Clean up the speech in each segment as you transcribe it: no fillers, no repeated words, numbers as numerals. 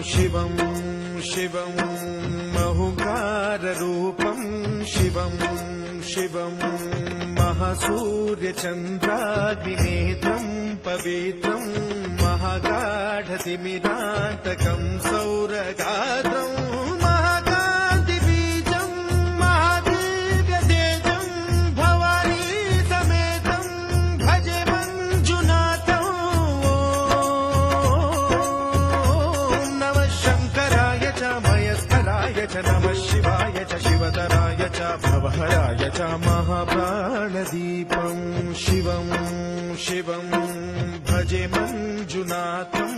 शिवं शिवं महुकाररूपं शिवं शिवं महासूर्यचन्द्राग्निनेत्रं पवित्रं महागाढतिमिरान्तकं सौरगात्रं महाकान्तिबीजं महादिव्यतेजं भवानी समेतं भजे मञ्जुनाथं। ॐ नमः शङ्कराय च मयस्कराय च नमः शिवाय च शिवतराय च भवहराय च महाप्राणदीपं शिवं शिवं भजे मञ्जुनाथं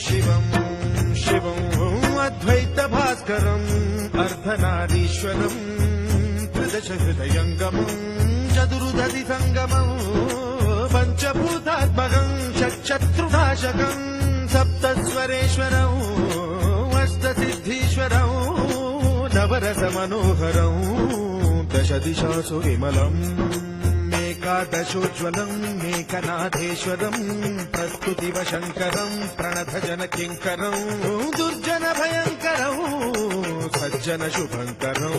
शिवं शिवं अद्वैतभास्करम् अर्धनारीश्वरं त्रिदशहृदयङ्गमं चतुर्दधिसङ्गमं पञ्चभूतात्मकं षट्शत्रुनाशकं सप्तस्वरेश्वरं अष्टसिद्धीश्वरं नवरसमनोहरं दशदिशासु विमलम् एकादशोज्ज्वलं मेकनाथेश्वरं प्रस्तुतिव शङ्करं प्रणतजनकिङ्करं दुर्जनभयङ्करं सज्जनशुभङ्करं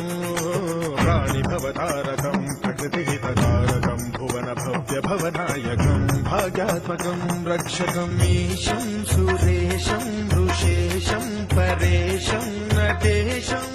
प्राणिभवतारकं प्रकृतिहितकारकं भुवनभव्यभवनायकं भाग्यात्मकं रक्षकं ईशं सुरेशं ऋषेशं परेशं नटेशं